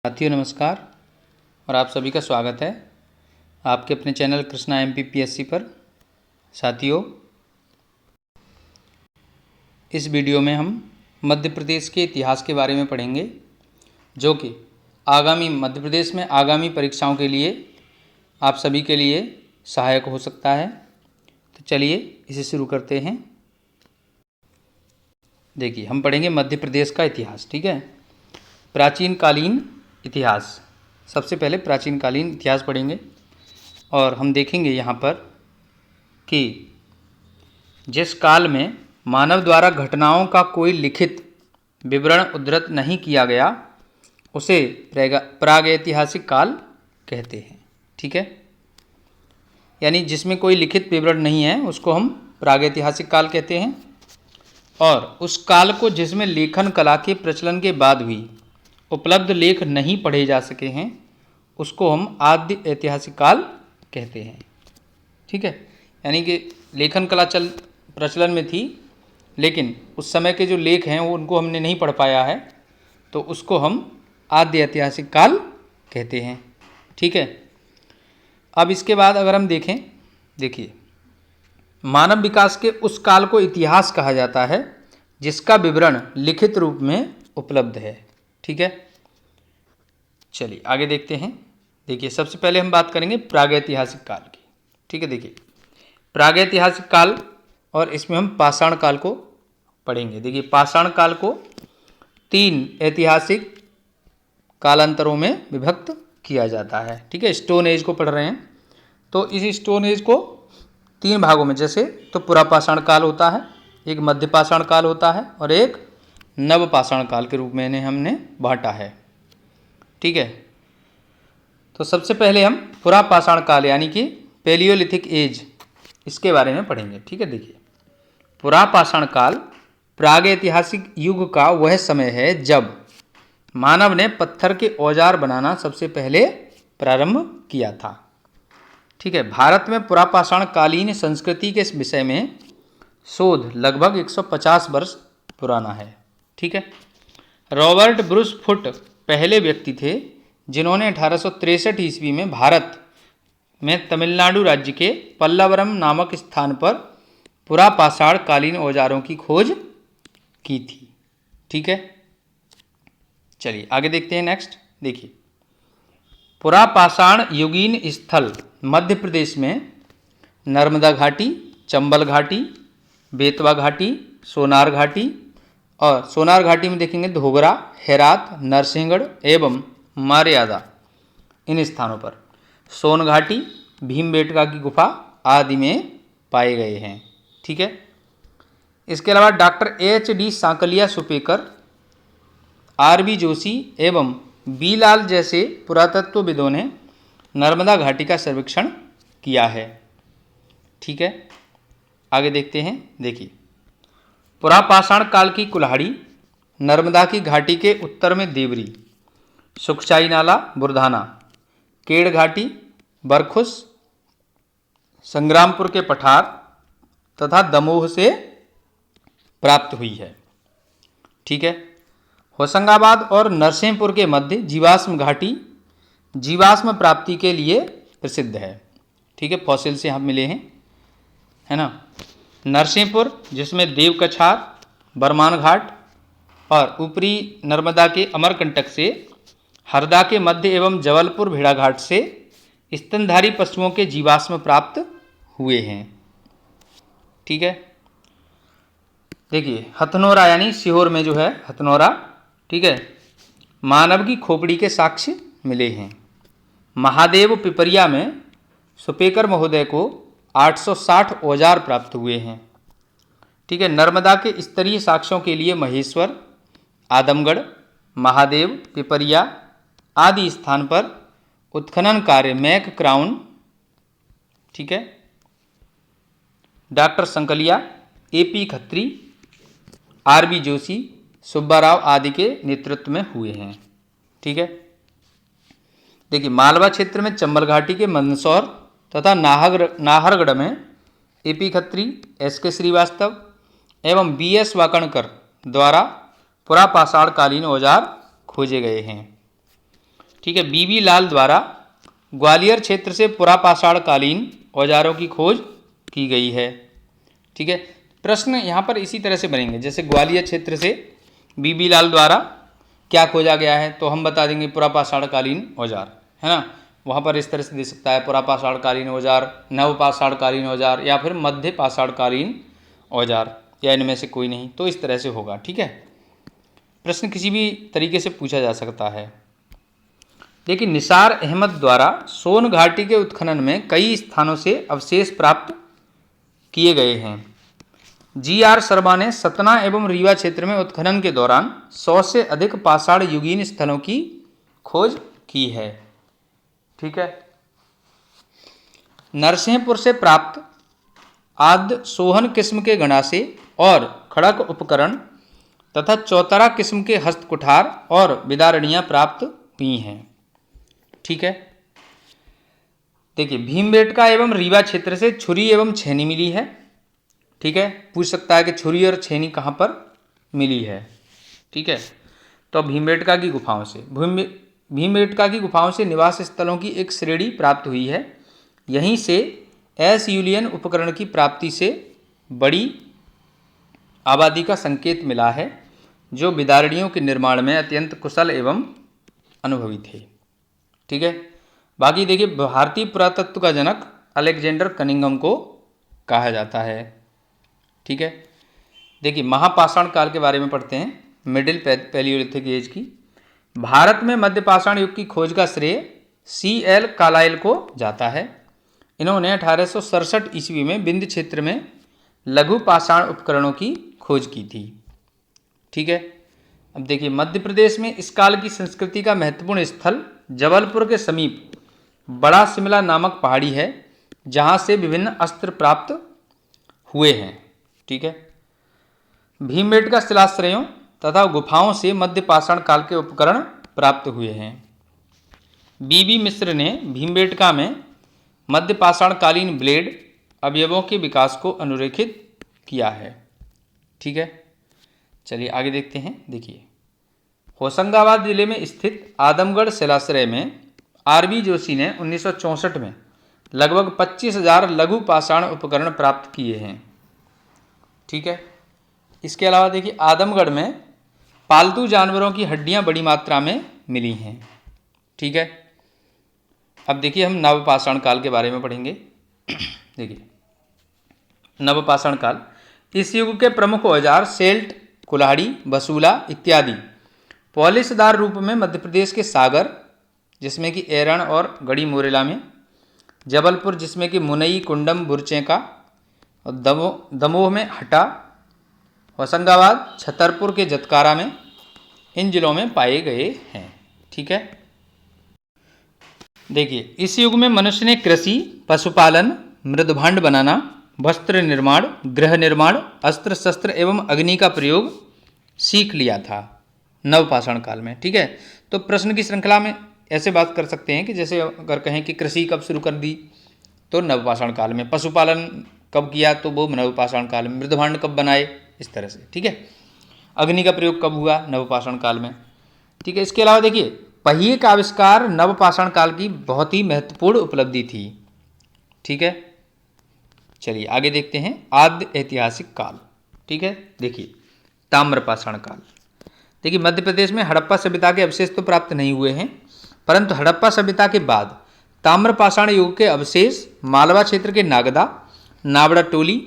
साथियों नमस्कार और आप सभी का स्वागत है आपके अपने चैनल कृष्णा MPPSC पर। साथियों, इस वीडियो में हम मध्य प्रदेश के इतिहास के बारे में पढ़ेंगे, जो कि आगामी मध्य प्रदेश में आगामी परीक्षाओं के लिए आप सभी के लिए सहायक हो सकता है। तो चलिए इसे शुरू करते हैं। देखिए, हम पढ़ेंगे मध्य प्रदेश का इतिहास। ठीक है, प्राचीन कालीन इतिहास। सबसे पहले प्राचीन कालीन इतिहास पढ़ेंगे और हम देखेंगे यहाँ पर कि जिस काल में मानव द्वारा घटनाओं का कोई लिखित विवरण उद्धृत नहीं किया गया उसे प्रागैतिहासिक काल कहते हैं। ठीक है, यानी जिसमें कोई लिखित विवरण नहीं है उसको हम प्रागैतिहासिक काल कहते हैं। और उस काल को जिसमें लेखन कला के प्रचलन के बाद भी उपलब्ध लेख नहीं पढ़े जा सके हैं उसको हम आद्य ऐतिहासिक काल कहते हैं। ठीक है, यानी कि लेखन कला प्रचलन में थी, लेकिन उस समय के जो लेख हैं वो उनको हमने नहीं पढ़ पाया है, तो उसको हम आद्य ऐतिहासिक काल कहते हैं। ठीक है, अब इसके बाद अगर हम देखें, देखिए, मानव विकास के उस काल को इतिहास कहा जाता है जिसका विवरण लिखित रूप में उपलब्ध है। ठीक है, चलिए आगे देखते हैं। देखिए, सबसे पहले हम बात करेंगे प्रागैतिहासिक काल की। ठीक है, देखिए, प्रागैतिहासिक काल और इसमें हम पाषाण काल को पढ़ेंगे। देखिए, पाषाण काल को 3 ऐतिहासिक कालांतरों में विभक्त किया जाता है। ठीक है, स्टोन एज को पढ़ रहे हैं तो इस स्टोन एज को 3 भागों में, जैसे तो पुरापाषाण काल होता है, एक मध्य पाषाण काल होता है और एक नवपाषाण काल के रूप में इन्हें हमने बांटा है। ठीक है, तो सबसे पहले हम पुरापाषाण काल यानी कि पैलियोलिथिक एज, इसके बारे में पढ़ेंगे। ठीक है, देखिए, पुरापाषाण काल प्रागैतिहासिक युग का वह समय है जब मानव ने पत्थर के औजार बनाना सबसे पहले प्रारंभ किया था। ठीक है, भारत में पुरापाषाण कालीन संस्कृति के विषय में शोध लगभग 150 वर्ष पुराना है। ठीक है, रॉबर्ट ब्रूस फुट पहले व्यक्ति थे जिन्होंने 1863 ईस्वी में भारत में तमिलनाडु राज्य के पल्लवरम नामक स्थान पर पुरापाषाण कालीन औजारों की खोज की थी। ठीक है, चलिए आगे देखते हैं। नेक्स्ट देखिए, पुरापाषाण युगीन स्थल मध्य प्रदेश में नर्मदा घाटी, चंबल घाटी, बेतवा घाटी, सोनार घाटी, और सोनार घाटी में देखेंगे धोगरा, हेरात, नरसिंहगढ़ एवं मार्यादा, इन स्थानों पर सोन घाटी, भीमबेटका की गुफा आदि में पाए गए हैं। ठीक है, इसके अलावा doctor HD Sankalia Supekar, RB Joshi एवं B लाल जैसे पुरातत्वविदों ने नर्मदा घाटी का सर्वेक्षण किया है। ठीक है, आगे देखते हैं। देखिए, पुरापाषाण काल की कुल्हाड़ी नर्मदा की घाटी के उत्तर में देवरी, सुखचाई नाला बुरधाना, केड़ घाटी, बरखुस, संग्रामपुर के पठार तथा दमोह से प्राप्त हुई है। ठीक है, होशंगाबाद और नरसिंहपुर के मध्य जीवाश्म घाटी जीवाश्म प्राप्ति के लिए प्रसिद्ध है। ठीक है, फॉसिल से यहाँ मिले हैं, है ना। नरसिंहपुर जिसमें देव कछार, बरमान घाट और ऊपरी नर्मदा के अमरकंटक से, हरदा के मध्य एवं जबलपुर भेड़ा घाट से स्तनधारी पशुओं के जीवाश्म प्राप्त हुए हैं। ठीक है, देखिए, हथनोरा यानी सीहोर में जो है हथनोरा, ठीक है, मानव की खोपड़ी के साक्ष्य मिले हैं। महादेव पिपरिया में सुपेकर महोदय को 860 औजार प्राप्त हुए हैं। ठीक है, नर्मदा के स्तरीय साक्ष्यों के लिए महेश्वर, आदमगढ़, महादेव, पिपरिया आदि स्थान पर उत्खनन कार्य मैक क्राउन, ठीक है, doctor Sankalia, AP Khatri, RB Joshi, Subbarao आदि के नेतृत्व में हुए हैं। ठीक है, देखिए, मालवा क्षेत्र में चंबल घाटी के मंदसौर तथा नाहरगढ़ में AP खत्री, SK श्रीवास्तव एवं BS वाकणकर द्वारा पुरापाषाण कालीन औजार खोजे गए हैं। ठीक है, बीबी लाल द्वारा ग्वालियर क्षेत्र से पुरापाषाण कालीन औजारों की खोज की गई है। ठीक है, प्रश्न यहाँ पर इसी तरह से बनेंगे, जैसे ग्वालियर क्षेत्र से बीबी लाल द्वारा क्या खोजा गया है, तो हम बता देंगे पुरापाषाण कालीन औजार, है ना। वहाँ पर इस तरह से दे सकता है पुरापाषाण कालीन औजार, नवपाषाण कालीन औजार, या फिर मध्य पाषाण कालीन औजार, या इनमें से कोई नहीं, तो इस तरह से होगा। ठीक है, प्रश्न किसी भी तरीके से पूछा जा सकता है। देखिए, निसार अहमद द्वारा सोन घाटी के उत्खनन में कई स्थानों से अवशेष प्राप्त किए गए हैं। जी.आर. शर्मा ने सतना एवं रीवा क्षेत्र में उत्खनन के दौरान 100 से अधिक पाषाण युगीन स्थलों की खोज की है। ठीक है, नरसिंहपुर से प्राप्त आद्य सोहन किस्म के गणासे और खड़क उपकरण तथा चौतरा किस्म के हस्तकुठार और विदारणियाँ प्राप्त हुई हैं। ठीक है, देखिए, भीमबेटका एवं रीवा क्षेत्र से छुरी एवं छेनी मिली है। ठीक है, पूछ सकता है कि छुरी और छेनी कहाँ पर मिली है। ठीक है, तो भीमबेटका की गुफाओं से भीमबेटका की गुफाओं से निवास स्थलों की एक श्रेणी प्राप्त हुई है। यहीं से एसयूलियन उपकरण की प्राप्ति से बड़ी आबादी का संकेत मिला है, जो विदारणियों के निर्माण में अत्यंत कुशल एवं अनुभवी थे। ठीक है, बाकी देखिए, भारतीय पुरातत्व का जनक अलेक्जेंडर कनिंघम को कहा जाता है। ठीक है, देखिए, महापाषाण काल के बारे में पढ़ते हैं, मिडिल पैलियोलिथिक एज की। भारत में मध्य पाषाण युग की खोज का श्रेय C.L. कालाइल को जाता है। इन्होंने 1867 ईस्वी में विंध्य क्षेत्र में लघु पाषाण उपकरणों की खोज की थी। ठीक है, अब देखिए, मध्य प्रदेश में इस काल की संस्कृति का महत्वपूर्ण स्थल जबलपुर के समीप बड़ा शिमला नामक पहाड़ी है, जहाँ से विभिन्न अस्त्र प्राप्त हुए हैं। ठीक है, भीमबेटका शिलाश्रयों तथा गुफाओं से मध्य पाषाण काल के उपकरण प्राप्त हुए हैं। बीबी मिश्र ने भीमबेटका में मध्य पाषाण कालीन ब्लेड अवयवों के विकास को अनुरेखित किया है। ठीक है, चलिए आगे देखते हैं। देखिए, होशंगाबाद जिले में स्थित आदमगढ़ शिलाश्रय में आर.बी. जोशी ने 1964 में लगभग 25,000 लघु पाषाण उपकरण प्राप्त किए हैं। ठीक है, इसके अलावा देखिए, आदमगढ़ में पालतू जानवरों की हड्डियां बड़ी मात्रा में मिली हैं। ठीक है, अब देखिए, हम नवपाषाण काल के बारे में पढ़ेंगे। देखिए, नवपाषाण काल, इस युग के प्रमुख औजार सेल्ट, कुल्हाड़ी, बसूला इत्यादि पॉलिशदार रूप में मध्य प्रदेश के सागर, जिसमें कि एरण और गढ़ी मोरेला में, जबलपुर जिसमें कि मुनई, कुंडम, बुरचेका, और दमोह में हटा, होशंगाबाद, छतरपुर के जतकारा में, इन जिलों में पाए गए हैं। ठीक है, देखिए, इस युग में मनुष्य ने कृषि, पशुपालन, मृदभांड बनाना, वस्त्र निर्माण, गृह निर्माण, अस्त्र शस्त्र एवं अग्नि का प्रयोग सीख लिया था नवपाषाण काल में। ठीक है, तो प्रश्न की श्रृंखला में ऐसे बात कर सकते हैं कि जैसे अगर कहें कि कृषि कब शुरू कर दी, तो नवपाषाण काल में, पशुपालन कब किया, तो वो नवपाषाण काल में, मृदभांड कब बनाए, इस तरह से। ठीक है, अग्नि का प्रयोग कब हुआ, नवपाषाण काल में। ठीक है, इसके अलावा देखिए, पहिए का आविष्कार नवपाषाण काल की बहुत ही महत्वपूर्ण उपलब्धि थी। ठीक है, चलिए आगे देखते हैं, आद्य ऐतिहासिक काल। ठीक है, देखिए, ताम्रपाषाण काल। देखिए, मध्य प्रदेश में हड़प्पा सभ्यता के अवशेष तो प्राप्त नहीं हुए हैं, परंतु हड़प्पा सभ्यता के बाद ताम्रपाषाण युग के अवशेष मालवा क्षेत्र के नागदा, नावड़ा टोली,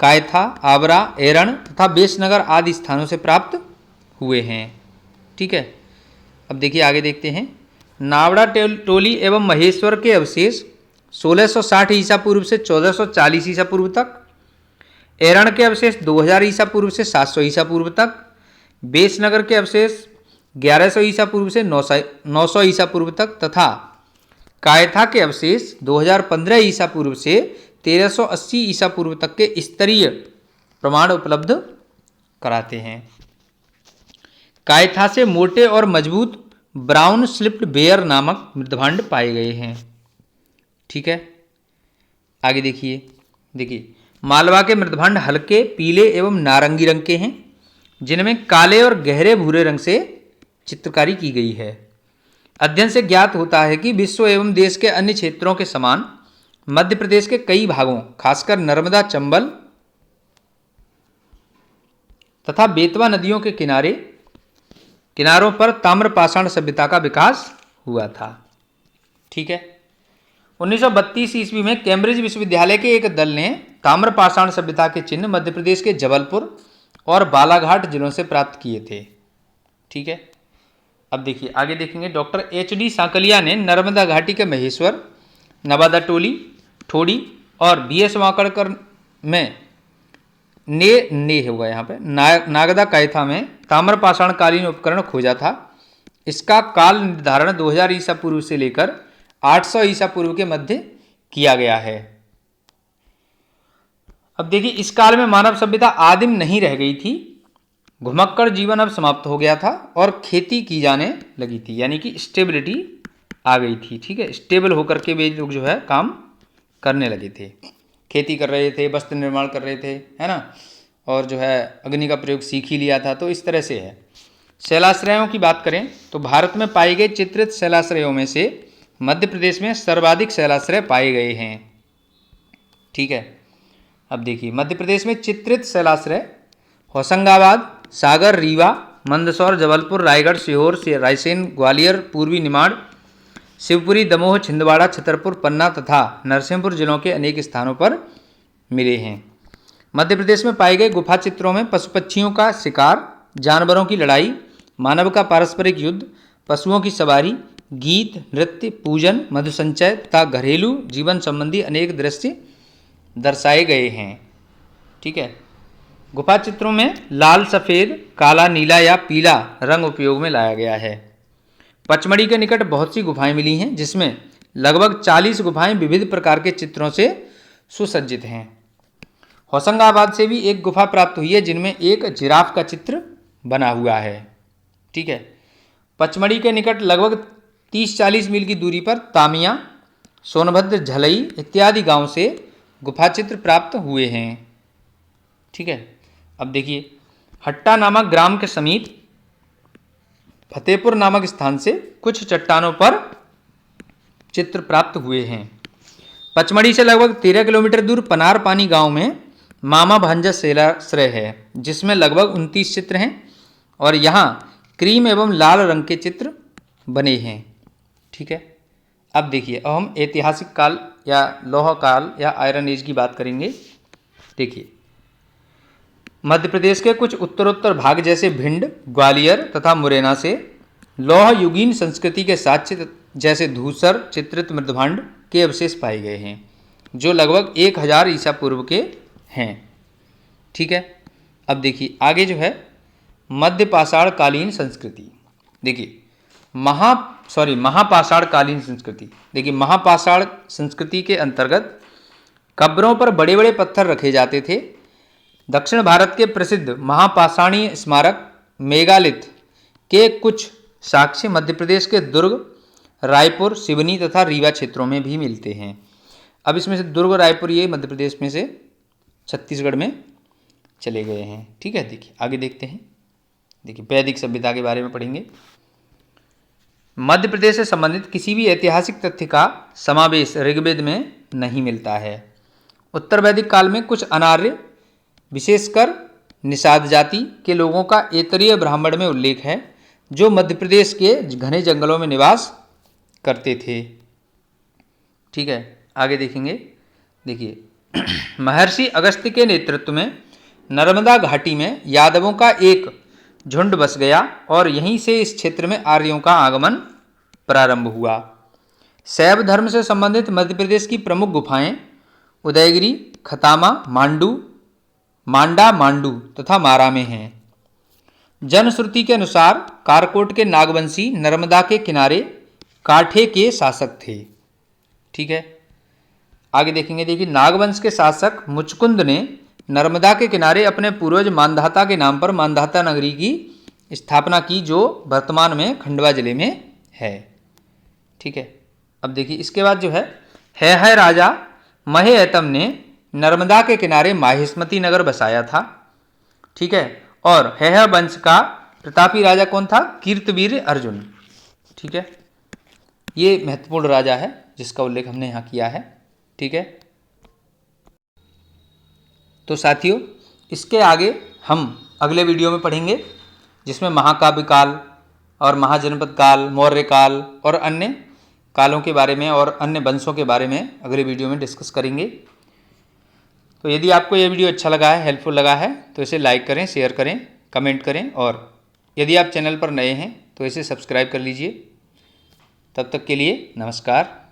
कायथा, आवरा, एरण तथा बेसनगर आदि स्थानों से प्राप्त हुए हैं। ठीक है, अब देखिए आगे देखते हैं, नावड़ा टोली एवं महेश्वर के अवशेष 1660 ईसा पूर्व से 1440 ईसा पूर्व तक, एरण के अवशेष 2000 ईसा पूर्व से 700 ईसा पूर्व तक, बेसनगर के अवशेष 1100 ईसा पूर्व से 900 ईसा पूर्व तक तथा कायथा के अवशेष 2015 ईसा पूर्व से 1380 ईसा पूर्व तक के स्तरीय प्रमाण उपलब्ध कराते हैं। कायथा से मोटे और मजबूत ब्राउन स्लिप्ड बेयर नामक मृदभांड पाए गए हैं। ठीक है, आगे देखिए, मालवा के मृदभांड हल्के पीले एवं नारंगी रंग के हैं, जिनमें काले और गहरे भूरे रंग से चित्रकारी की गई है। अध्ययन से ज्ञात होता है कि विश्व एवं देश के अन्य क्षेत्रों के समान मध्य प्रदेश के कई भागों, खासकर नर्मदा, चंबल तथा बेतवा नदियों के किनारों पर ताम्रपाषाण सभ्यता का विकास हुआ था। ठीक है। 1932 ईस्वी में कैम्ब्रिज विश्वविद्यालय के एक दल ने ताम्रपाषाण सभ्यता के चिन्ह मध्य प्रदेश के जबलपुर और बालाघाट जिलों से प्राप्त किए थे। ठीक है। अब देखिए आगे देखेंगे। डॉक्टर HD सांकलिया ने नर्मदा घाटी के महेश्वर, नवादा टोली, ठोड़ी और BS वाकड़कर में होगा यहाँ पे नागदा कैथा में ताम्रपाषाण कालीन उपकरण खोजा था। इसका काल निर्धारण 2000 ईसा पूर्व से लेकर 800 ईसा पूर्व के मध्य किया गया है। अब देखिए इस काल में मानव सभ्यता आदिम नहीं रह गई थी, घुमक्कड़ जीवन अब समाप्त हो गया था और खेती की जाने लगी थी, यानी कि स्टेबिलिटी आ गई थी। ठीक है। स्टेबल होकर के वे लोग जो है काम करने लगे थे, खेती कर रहे थे, वस्त्र निर्माण कर रहे थे, है ना, और जो है अग्नि का प्रयोग सीख ही लिया था। तो इस तरह से है। शैलाश्रयों की बात करें तो भारत में पाए गए चित्रित शैलाश्रयों में से मध्य प्रदेश में सर्वाधिक शैलाश्रय पाए गए हैं। ठीक है। अब देखिए मध्य प्रदेश में चित्रित शैलाश्रय होशंगाबाद, सागर, रीवा, मंदसौर, जबलपुर, रायगढ़, सीहोर, रायसेन, ग्वालियर, पूर्वी निमाड़, शिवपुरी, दमोह, छिंदवाड़ा, छतरपुर, पन्ना तथा नरसिंहपुर जिलों के अनेक स्थानों पर मिले हैं। मध्य प्रदेश में पाए गए गुफा चित्रों में पशु पक्षियों का शिकार, जानवरों की लड़ाई, मानव का पारस्परिक युद्ध, पशुओं की सवारी, गीत, नृत्य, पूजन, मधुसंचय तथा घरेलू जीवन संबंधी अनेक दृश्य दर्शाए गए हैं। ठीक है। गुफा चित्रों में लाल, सफ़ेद, काला, नीला या पीला रंग उपयोग में लाया गया है। पचमढ़ी के निकट बहुत सी गुफाएं मिली हैं, जिसमें लगभग 40 गुफाएं विविध प्रकार के चित्रों से सुसज्जित हैं। होशंगाबाद से भी एक गुफा प्राप्त हुई है, जिनमें एक जिराफ का चित्र बना हुआ है। ठीक है। पचमढ़ी के निकट लगभग 30-40 मील की दूरी पर तामिया, सोनभद्र, झलई इत्यादि गांव से गुफा चित्र प्राप्त हुए हैं। ठीक है। अब देखिए हट्टा नामक ग्राम के समीप फतेहपुर नामक स्थान से कुछ चट्टानों पर चित्र प्राप्त हुए हैं। पचमढ़ी से लगभग 13 किलोमीटर दूर पनार पानी गांव में मामा भांजा शैलाश्रय है, जिसमें लगभग 29 चित्र हैं और यहाँ क्रीम एवं लाल रंग के चित्र बने हैं। ठीक है। अब देखिए अब हम ऐतिहासिक काल या लौह काल या आयरन एज की बात करेंगे। देखिए मध्य प्रदेश के कुछ उत्तरोत्तर भाग जैसे भिंड, ग्वालियर तथा मुरैना से लौह युगीन संस्कृति के साक्ष्य जैसे धूसर चित्रित मृदभांड के अवशेष पाए गए हैं, जो लगभग 1000 ईसा पूर्व के हैं। ठीक है। अब देखिए आगे जो है मध्यपाषाण कालीन संस्कृति। देखिए महापाषाण कालीन संस्कृति। देखिए महापाषाण संस्कृति के अंतर्गत कब्रों पर बड़े बड़े पत्थर रखे जाते थे। दक्षिण भारत के प्रसिद्ध महापाषाणीय स्मारक मेगालिथ के कुछ साक्ष्य मध्य प्रदेश के दुर्ग, रायपुर, सिवनी तथा रीवा क्षेत्रों में भी मिलते हैं। अब इसमें से दुर्ग, रायपुर ये मध्य प्रदेश में से छत्तीसगढ़ में चले गए हैं। ठीक है। देखिए आगे देखते हैं। देखिए वैदिक सभ्यता के बारे में पढ़ेंगे। मध्य प्रदेश से संबंधित किसी भी ऐतिहासिक तथ्य का समावेश ऋग्वेद में नहीं मिलता है। उत्तर वैदिक काल में कुछ अनार्य विशेषकर निषाद जाति के लोगों का ऐतरीय ब्राह्मण में उल्लेख है, जो मध्य प्रदेश के घने जंगलों में निवास करते थे। ठीक है। आगे देखेंगे। देखिए महर्षि अगस्त्य के नेतृत्व में नर्मदा घाटी में यादवों का एक झुंड बस गया और यहीं से इस क्षेत्र में आर्यों का आगमन प्रारंभ हुआ। शैव धर्म से संबंधित मध्य प्रदेश की प्रमुख गुफाएं उदयगिरी, खतामा, मांडा मांडू तथा मारा में हैं। जनश्रुति के अनुसार कारकोट के नागवंशी नर्मदा के किनारे काठे के शासक थे। ठीक है। आगे देखेंगे। देखिए नागवंश के शासक मुचकुंद ने नर्मदा के किनारे अपने पूर्वज मांधाता के नाम पर मांधाता नगरी की स्थापना की, जो वर्तमान में खंडवा जिले में है। ठीक है। अब देखिए इसके बाद जो है राजा महेयतम ने नर्मदा के किनारे माहिष्मती नगर बसाया था। ठीक है। और है वंश का प्रतापी राजा कौन था? कीर्तवीर अर्जुन। ठीक है। ये महत्वपूर्ण राजा है जिसका उल्लेख हमने यहाँ किया है। ठीक है, तो साथियों इसके आगे हम अगले वीडियो में पढ़ेंगे, जिसमें महाकाव्य काल और महाजनपद काल, मौर्य काल और अन्य कालों के बारे में और अन्य वंशों के बारे में अगले वीडियो में डिस्कस करेंगे। तो यदि आपको यह वीडियो अच्छा लगा है, हेल्पफुल लगा है, तो इसे लाइक करें, शेयर करें, कमेंट करें, और यदि आप चैनल पर नए हैं तो इसे सब्सक्राइब कर लीजिए। तब तक के लिए नमस्कार।